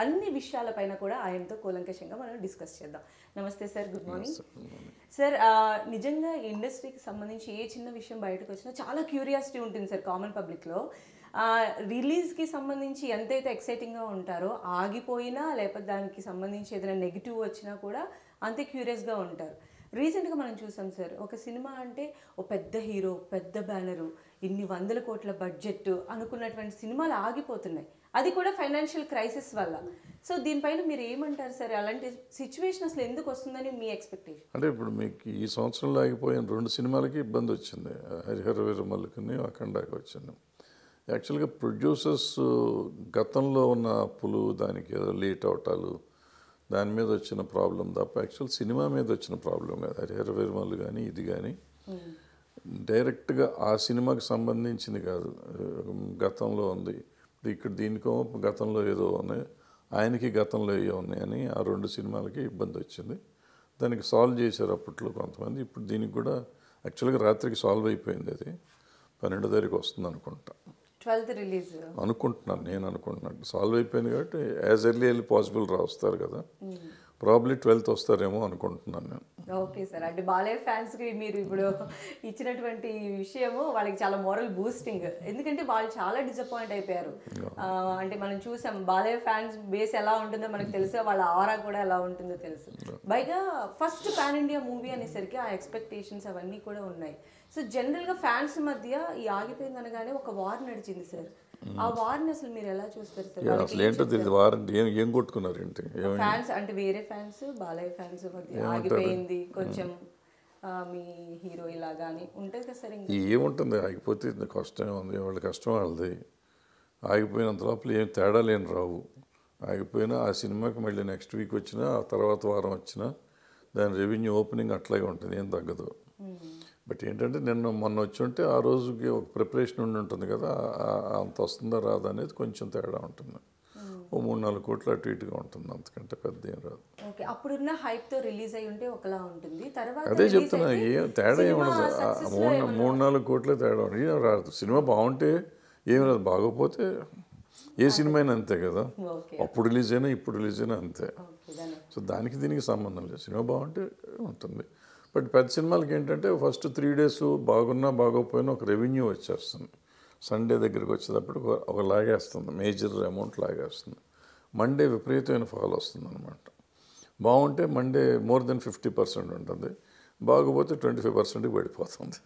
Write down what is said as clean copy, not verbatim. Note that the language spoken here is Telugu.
అన్ని విషయాలపైన కూడా ఆయనతో కూలంకషంగా మనం డిస్కస్ చేద్దాం. నమస్తే సార్, గుడ్ మార్నింగ్ సార్. నిజంగా ఇండస్ట్రీకి సంబంధించి ఏ చిన్న విషయం బయటకు వచ్చినా చాలా క్యూరియాసిటీ ఉంటుంది సార్ కామన్ పబ్లిక్లో. రిలీజ్కి సంబంధించి ఎంతైతే ఎక్సైటింగ్గా ఉంటారో, ఆగిపోయినా లేకపోతే దానికి సంబంధించి ఏదైనా నెగిటివ్ వచ్చినా కూడా అంతే క్యూరియస్గా ఉంటారు. రీసెంట్గా మనం చూసాం సార్, ఒక సినిమా అంటే ఓ పెద్ద హీరో, పెద్ద బ్యానరు, ఇన్ని వందల కోట్ల బడ్జెట్ అనుకున్నటువంటి సినిమాలు ఆగిపోతున్నాయి, అది కూడా ఫైనాన్షియల్ క్రైసిస్ వల్ల. సో దీనిపైన మీరు ఏమంటారు సార్? అలాంటి సిచ్యువేషన్ అసలు ఎందుకు వస్తుందని మీ ఎక్స్పెక్టేషన్? అంటే ఇప్పుడు మీకు ఈ సంవత్సరంలో ఆగిపోయిన 2 సినిమాలకి ఇబ్బంది వచ్చింది. హరిహర వీరమల్లుకుని అఖండాకి వచ్చింది. యాక్చువల్గా ప్రొడ్యూసర్స్ గతంలో ఉన్న అప్పులు, దానికి ఏదో లేట్ అవటాలు, దాని మీద వచ్చిన ప్రాబ్లం తప్ప యాక్చువల్ సినిమా మీద వచ్చిన ప్రాబ్లం కాదు. హరిహర వీరమల్లు కానీ ఇది కానీ డైరెక్ట్గా ఆ సినిమాకి సంబంధించింది కాదు. గతంలో ఉంది, ఇక్కడ దీనికో గతంలో ఏదో ఉన్నాయి, ఆయనకి గతంలో ఏవో ఉన్నాయని ఆ 2 సినిమాలకి ఇబ్బంది వచ్చింది. దానికి సాల్వ్ చేశారు అప్పట్లో కొంతమంది. ఇప్పుడు దీనికి కూడా యాక్చువల్గా రాత్రికి సాల్వ్ అయిపోయింది. అది 12వ తారీఖు వస్తుంది అనుకుంటా, 12th రిలీజ్ అనుకుంటున్నాను. నేను అనుకుంటున్నాను సాల్వ్ అయిపోయింది కాబట్టి యాజ్ ఎర్లీ ఎర్లీ పాసిబుల్ వస్తారు కదా, ప్రాబ్లీ 12th వస్తారేమో అనుకుంటున్నాను నేను. ఓకే సార్, అంటే బాలయ్య ఫ్యాన్స్కి మీరు ఇప్పుడు ఇచ్చినటువంటి విషయము వాళ్ళకి చాలా మోరల్ బూస్టింగ్. ఎందుకంటే వాళ్ళు చాలా డిసప్పాయింట్ అయిపోయారు. అంటే మనం చూసాం బాలయ్య ఫ్యాన్స్ బేస్ ఎలా ఉంటుందో మనకు తెలుసు, వాళ్ళ ఆరా కూడా ఎలా ఉంటుందో తెలుసు. పైగా ఫస్ట్ పాన్ ఇండియా మూవీ అనేసరికి ఆ ఎక్స్పెక్టేషన్స్ అవన్నీ కూడా ఉన్నాయి. సో జనరల్గా ఫ్యాన్స్ మధ్య ఈ ఆగిపోయింది అనగానే ఒక వార్ నడిచింది సార్. ఆ వార్ని అసలు మీరు ఎలా చూస్తారు సార్? అసలు ఏంటో తెలియదు. వారంటీ ఏం కొట్టుకున్నారు ఏంటి? ఫ్యాన్స్ అంటే వేరే ఫ్యాన్స్ బాలయ్య ఫ్యాన్స్ మధ్య ఆగిపోయింది కొంచెం, మీ హీరో ఇలాగా అని ఉంటుంది కదా సార్. ఏముంటుంది, ఆగిపోతే కష్టం ఉంది, వాళ్ళ కష్టం వాళ్ళది. ఆగిపోయినంత లోపల ఏం తేడా లేని రావు. ఆగిపోయినా ఆ సినిమాకి మళ్ళీ నెక్స్ట్ వీక్ వచ్చినా, ఆ తర్వాత వారం వచ్చినా దాని రెవెన్యూ ఓపెనింగ్ అట్లాగే ఉంటుంది, ఏం తగ్గదు. బట్ ఏంటంటే మొన్న వచ్చి ఉంటే ఆ రోజుకి ఒక ప్రిపరేషన్ ఉండి ఉంటుంది కదా, అంత వస్తుందా రాదా అనేది కొంచెం తేడా ఉంటుంది. ఓ 3-4 కోట్లు అటు ఇటుగా ఉంటుంది, అంతకంటే పెద్ద ఏం రాదు. ఓకే, అప్పుడున్న హైప్తో రిలీజ్ అయి ఉంటే ఒకలా ఉంటుంది. తర్వాత అదే చెప్తున్నా, ఏం తేడా ఏముండదు. 3-4 కోట్లే తేడా ఉంటుంది, ఏం రాదు. సినిమా బాగుంటే ఏం రాదు, బాగోపోతే ఏ సినిమా అయినా అంతే కదా. అప్పుడు రిలీజ్ అయినా ఇప్పుడు రిలీజ్ అయినా అంతే. సో దానికి దీనికి సంబంధం లేదు, సినిమా బాగుంటే ఉంటుంది. బట్ పెద్ద సినిమాలకి ఏంటంటే ఫస్ట్ 3 days బాగున్నా బాగోపోయినా ఒక రెవెన్యూ వచ్చేస్తుంది. సండే దగ్గరికి వచ్చేటప్పుడు ఒక లాగేస్తుంది, మేజర్ అమౌంట్ లాగేస్తుంది. మండే విపరీతమైన ఫాల్ వస్తుంది అనమాట. బాగుంటే మండే మోర్ దెన్ 50% ఉంటుంది, బాగోపోతే 25%కి పడిపోతుంది.